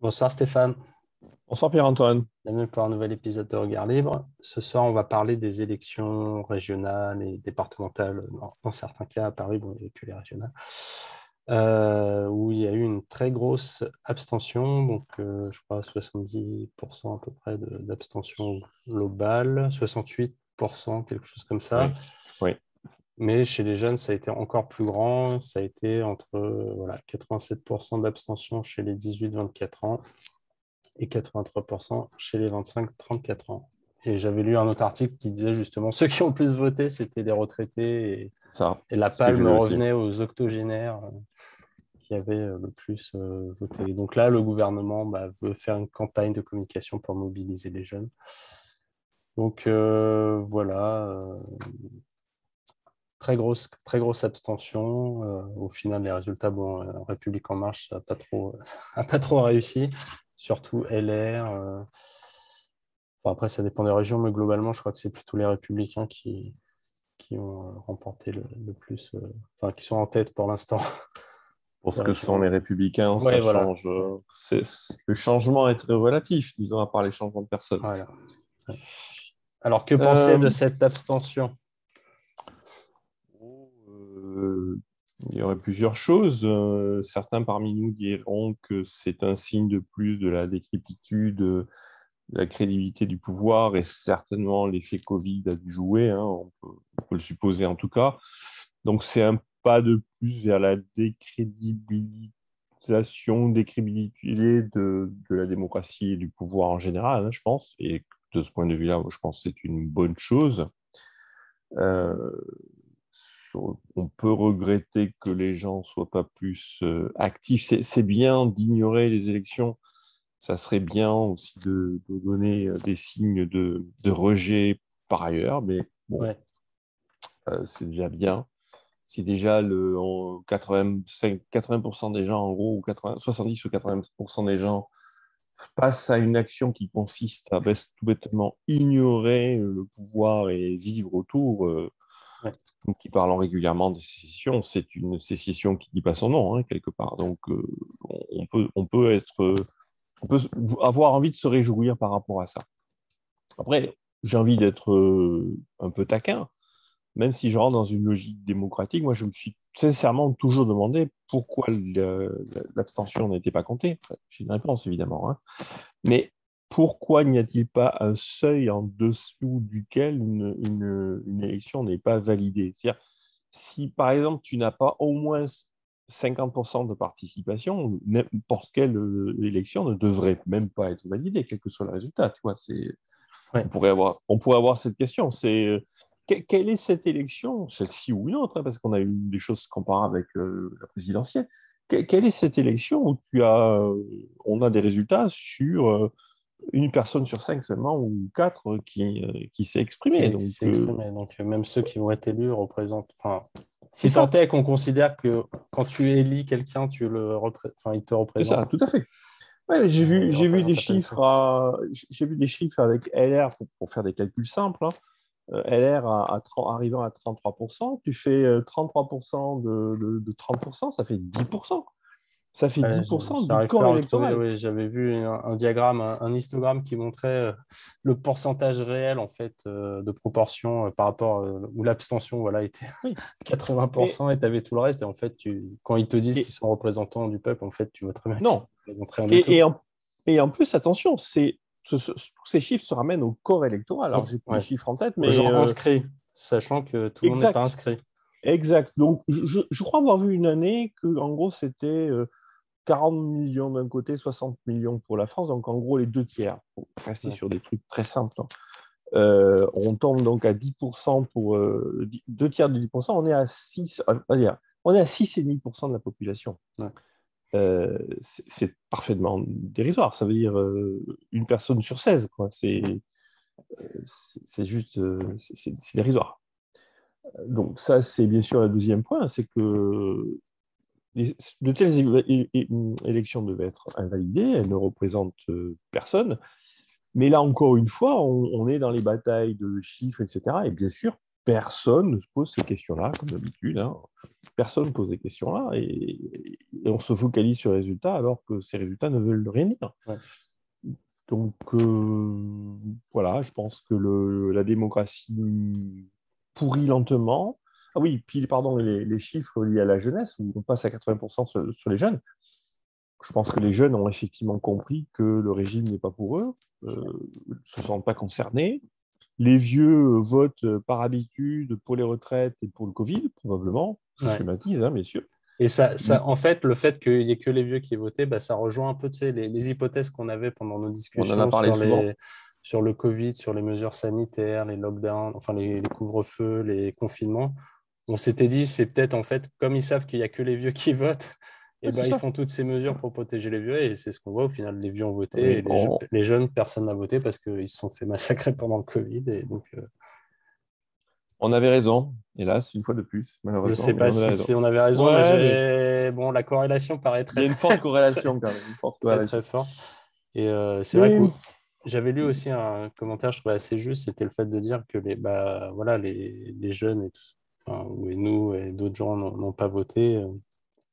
Bonsoir Stéphane, Bonsoir Pierre-Antoine. bienvenue pour un nouvel épisode de Regard Libre. Ce soir, on va parler des élections régionales et départementales, dans certains cas à Paris, bon, il n'y a que les régionales, où il y a eu une très grosse abstention, donc je crois 70% à peu près d'abstention globale, 68%, quelque chose comme ça. Oui, oui, Mais chez les jeunes, ça a été encore plus grand, ça a été entre voilà, 87% d'abstention chez les 18-24 ans et 83% chez les 25-34 ans. Et j'avais lu un autre article qui disait justement ceux qui ont le plus voté, c'était les retraités ça, et la c'est ce que j'ai palme vu aussi. revenait aux octogénaires qui avaient le plus voté. Donc là, le gouvernement veut faire une campagne de communication pour mobiliser les jeunes. Donc voilà, très grosse abstention. Au final, les résultats, bon, République En Marche n'a pas trop, a pas trop réussi, surtout LR. Enfin, après, ça dépend des régions, mais globalement, je crois que c'est plutôt les Républicains qui ont remporté le plus, enfin, qui sont en tête pour l'instant Pour ce des que sont les régions. républicains, ça Ouais, voilà. change. Le changement est très relatif, disons, à part les changements de personnes. Voilà. Ouais. Alors, que penser de Euh, cette abstention? il y aurait plusieurs choses. Certains parmi nous diront que c'est un signe de plus de la décrépitude, de la crédibilité du pouvoir et certainement l'effet Covid a dû jouer, hein, on peut le supposer en tout cas. Donc c'est un pas de plus vers la décrédibilisation de la démocratie et du pouvoir en général, hein, je pense. Et de ce point de vue-là, je pense que c'est une bonne chose. Euh, on peut regretter que les gens soient pas plus actifs. C'est bien d'ignorer les élections. Ça serait bien aussi de donner des signes de rejet par ailleurs, mais bon, Ouais. c'est déjà bien. Si déjà 80% des gens, en gros, ou 80, 70 ou 80% des gens passent à une action qui consiste à tout bêtement ignorer le pouvoir et vivre autour, Ouais. donc qui parlent régulièrement de sécession, c'est une sécession qui dit pas son nom, hein, quelque part. Donc, on peut avoir envie de se réjouir par rapport à ça. Après, j'ai envie d'être un peu taquin, même si je rentre dans une logique démocratique. Moi, je me suis sincèrement toujours demandé pourquoi l'abstention n'était pas comptée. Enfin, j'ai une réponse, évidemment, hein. Mais pourquoi n'y a-t-il pas un seuil en dessous duquel une élection n'est pas validée? C'est-à-dire, si par exemple, tu n'as pas au moins 50% de participation, n'importe quelle élection ne devrait même pas être validée, quel que soit le résultat. Tu vois, Ouais. on pourrait avoir cette question. Quelle est cette élection, celle-ci ou une autre, hein, parce qu'on a eu des choses comparables avec la présidentielle. Quelle est cette élection où on a des résultats sur une personne sur cinq seulement ou quatre qui s'est exprimée. Qui Donc, s'est exprimé. Donc, même ceux qui vont être élus représentent. Enfin, si tant ça, est qu'on considère que quand tu élis quelqu'un, enfin, il te c'est représente, ça, tout à fait. Ouais, il j'ai vu représente des ta chiffres, personne. j'ai vu des chiffres avec LR pour faire des calculs simples, hein. LR arrivant à 33%, tu fais 33% de 30%, ça fait 10%. Ça fait Ouais, 10% du j'arrive plus corps à retrouver. électoral. Oui, j'avais vu un diagramme, un histogramme qui montrait le pourcentage réel en fait de proportion par rapport où l'abstention voilà était Oui. Mais, 80% et tu avais tout le reste. Et en fait, quand ils te disent qu'ils et, sont représentants du peuple, en fait, tu vois très bien qu'ils non. ne représentent rien du Et, tout. et, en, et en plus, attention, tous ces chiffres se ramènent au corps électoral. Alors, j'ai plus les Ouais. chiffres en tête, Aux mais gens inscrits, sachant que tout le monde n'est pas exact. inscrit. Exact. Donc, je crois avoir vu une année que, en gros, c'était 40 millions d'un côté, 60 millions pour la France. Donc, en gros, les deux tiers. Pour rester Ouais. sur des trucs très simples, hein. On tombe donc à 10% deux tiers de 10%. On est à 6, on est à 6,5% de la population. Ouais. C'est parfaitement dérisoire. Ça veut dire une personne sur 16, quoi. C'est juste, c'est dérisoire. Donc ça, c'est bien sûr le deuxième point, c'est que de telles élections devaient être invalidées, elles ne représentent personne. Mais là, encore une fois, on est dans les batailles de chiffres, etc. Et bien sûr, personne ne se pose ces questions-là, comme d'habitude. Hein. Personne ne pose ces questions-là et on se focalise sur les résultats alors que ces résultats ne veulent rien dire. Ouais. Donc, voilà, je pense que la démocratie pourrit lentement. Ah oui, puis, pardon, les chiffres liés à la jeunesse, où on passe à 80% sur les jeunes. Je pense que les jeunes ont effectivement compris que le régime n'est pas pour eux, ne se sentent pas concernés. Les vieux votent par habitude pour les retraites et pour le Covid, probablement. Je Ouais. schématise, hein, bien sûr. Et en fait, le fait qu'il n'y ait que les vieux qui votaient, bah, ça rejoint un peu, tu sais, les hypothèses qu'on avait pendant nos On en a discussions parlé souvent. sur le Covid, sur les mesures sanitaires, les lockdowns, enfin les couvre-feux, les confinements. On s'était dit, c'est peut-être en fait, comme ils savent qu'il n'y a que les vieux qui votent, et Ouais, c'est ben, ils ça. font toutes ces mesures pour protéger les vieux. Et c'est ce qu'on voit au final, les vieux ont voté Oui, et les jeunes, personne n'a voté parce qu'ils se sont fait massacrer pendant le Covid. Et donc, on avait raison, hélas, une fois de plus, je ne malheureusement, sais mais pas on avait si raison. on avait raison, mais Ouais, mais bon, la corrélation paraît il y a une forte corrélation quand même, une forte très, très corrélation. forte. Et c'est vrai que Mais j'avais lu aussi un commentaire, je trouvais assez juste, c'était le fait de dire que bah, voilà, les jeunes et, enfin, et nous et d'autres gens n'ont pas voté.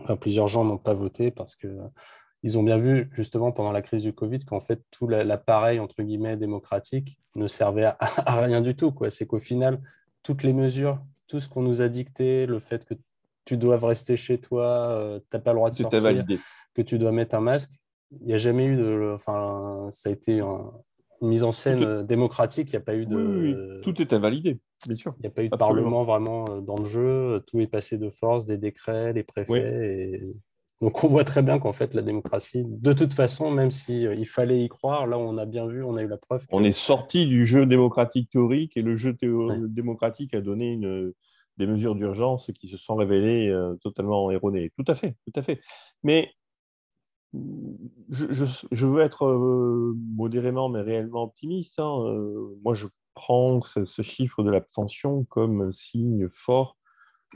Enfin, plusieurs gens n'ont pas voté parce que ils ont bien vu justement pendant la crise du Covid qu'en fait tout l'appareil entre guillemets démocratique ne servait à rien du tout, quoi. C'est qu'au final, toutes les mesures, tout ce qu'on nous a dicté, le fait que tu doives rester chez toi, tu n'as pas le droit de tout était sortir, validé. que tu dois mettre un masque, il n'y a jamais eu de. Enfin, ça a été une mise en Tout scène est- démocratique, il n'y a pas eu Oui, oui, oui, de. tout était validé, bien sûr, Il n'y a pas eu de absolument. parlement vraiment dans le jeu, tout est passé de force, des décrets, des Oui, préfets. Donc on voit très bien qu'en fait la démocratie, de toute façon, même si il fallait y croire, là on a bien vu, on a eu la preuve on est que sorti du jeu démocratique théorique et le jeu ouais, démocratique a donné des mesures d'urgence qui se sont révélées totalement erronées. Tout à fait, tout à fait. Mais je veux être modérément mais réellement optimiste. Hein. Moi, je prends ce chiffre de l'abstention comme un signe fort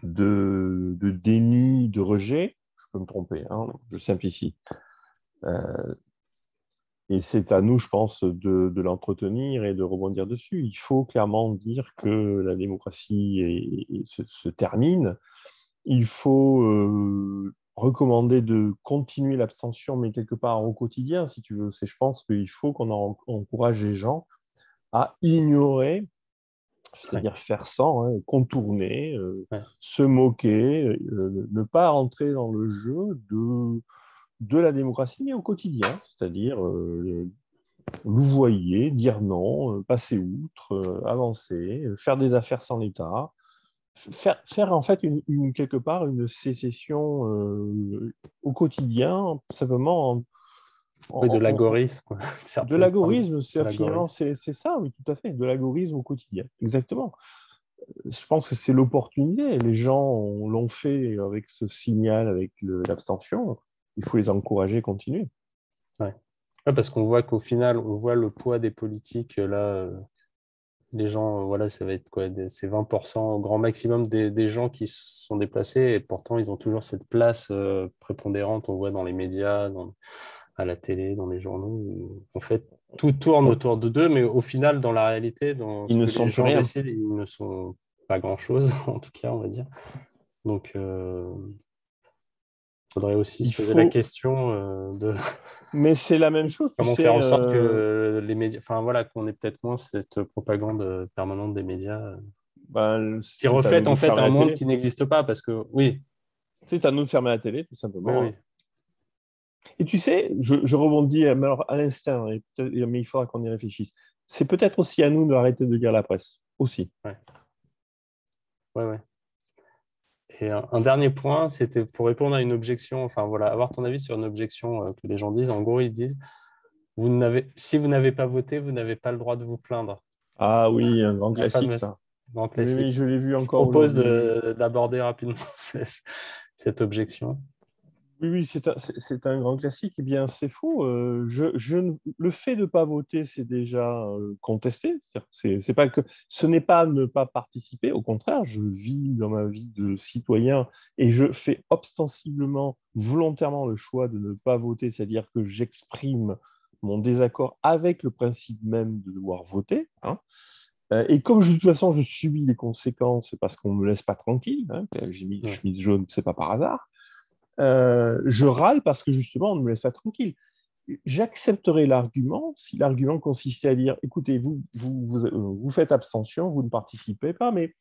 de déni, de rejet. Je peux me tromper, hein, je simplifie. Et c'est à nous, je pense, de l'entretenir et de rebondir dessus. Il faut clairement dire que la démocratie se termine. Il faut recommander de continuer l'abstention, mais quelque part au quotidien, si tu veux. Je pense qu'il faut qu'on encourage les gens à ignorer, ouais, c'est-à-dire faire sans, hein, contourner, ouais. se moquer, ne pas rentrer dans le jeu de la démocratie, mais au quotidien, c'est-à-dire louvoyer, dire non, passer outre, avancer, faire des affaires sans l'État, faire en fait quelque part une sécession au quotidien, simplement Oui, de en- en- l'agorisme, quoi. de Certaines formes l'agorisme, de finalement, l'agorisme. c'est ça, oui, tout à fait, de l'agorisme au quotidien, exactement. Je pense que c'est l'opportunité. Les gens l'ont fait avec ce signal, avec l'abstention. Il faut les encourager à continuer. Ouais. Ouais, parce qu'on voit qu'au final, on voit le poids des politiques là. Les gens, voilà, ça va être quoi? C'est 20% au grand maximum des gens qui se sont déplacés et pourtant ils ont toujours cette place prépondérante, on voit dans les médias, à la télé, dans les journaux. Où, en fait, tout tourne Ouais. autour de d'eux, mais au final, dans la réalité, dans Ils ce ne que les sont plus gens rien. décident, ils ne sont pas grand-chose, en tout cas, on va dire. Donc, il faudrait aussi se Il poser la faut, question de mais c'est la même chose, tu comment faire sais. en sorte que les médias, enfin voilà, qu'on ait peut-être moins cette propagande permanente des médias Ben, qui c'est à nous reflète en de fait fermer un la monde télé. qui n'existe pas parce que oui, C'est à nous de fermer la télé, tout oui, simplement. oui, Hein. Et tu sais, je rebondis mais alors, à l'instant, mais il faudra qu'on y réfléchisse. C'est peut-être aussi à nous d'arrêter de lire la presse, aussi. ouais, ouais, ouais. Et un dernier point, c'était pour répondre à une objection, enfin voilà, avoir ton avis sur une objection que les gens disent. En gros, ils disent, si vous n'avez pas voté, vous n'avez pas le droit de vous plaindre. Ah oui, un grand La classique, fameuse ça. grand Oui, oui, classique. je l'ai vu Je encore propose aujourd'hui. Oui, d'aborder rapidement cette objection. oui, oui, c'est un grand classique. Eh bien, c'est faux. Le fait de ne pas voter, c'est déjà contesté. C'est pas que, ce n'est pas ne pas participer. Au contraire, je vis dans ma vie de citoyen et je fais ostensiblement, volontairement le choix de ne pas voter, c'est-à-dire que j'exprime mon désaccord avec le principe même de devoir voter. Hein. Et comme de toute façon, je subis les conséquences parce qu'on ne me laisse pas tranquille, hein, j'ai mis Ouais. chemise jaune, c'est pas par hasard, je râle parce que justement, on ne me laisse pas tranquille. J'accepterai l'argument si l'argument consistait à dire, écoutez, vous faites abstention, vous ne participez pas, mais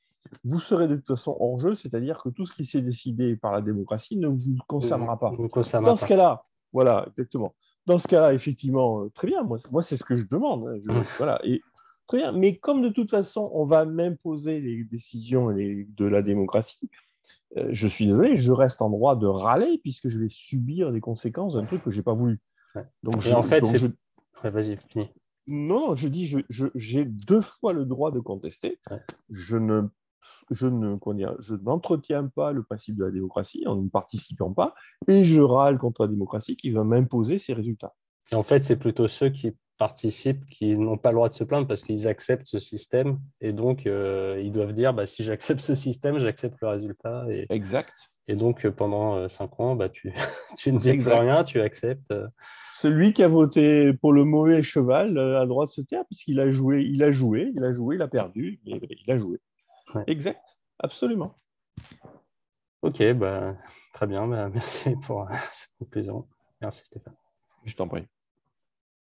vous serez de toute façon hors jeu, c'est-à-dire que tout ce qui s'est décidé par la démocratie ne vous concernera pas. Vous concernera Dans ce pas. cas-là, voilà, exactement. Dans ce cas-là, effectivement, très bien, moi c'est ce que je demande. Hein, voilà, et très bien. Mais comme de toute façon, on va m'imposer les décisions de la démocratie, je suis désolé, je reste en droit de râler puisque je vais subir les conséquences d'un truc que je n'ai pas voulu. Ouais. Donc, Et en fait, donc ouais, vas-y, finis. non, je dis, j'ai deux fois le droit de contester. Ouais. Comment dire, je n'entretiens pas le principe de la démocratie en ne participant pas et je râle contre la démocratie qui va m'imposer ses résultats. Et en fait, c'est plutôt ceux qui participent qui n'ont pas le droit de se plaindre parce qu'ils acceptent ce système. Et donc, ils doivent dire, bah, si j'accepte ce système, j'accepte le résultat. Exact, Et donc, pendant 5 ans, bah, tu ne dis plus exact. rien, tu acceptes. Celui qui a voté pour le mauvais cheval a le droit de se taire puisqu'il a joué, il a perdu, mais il a joué. Ouais. Exact, absolument. Ok, bah, très bien. Bah, merci pour cette conclusion. Merci Stéphane. Je t'en prie.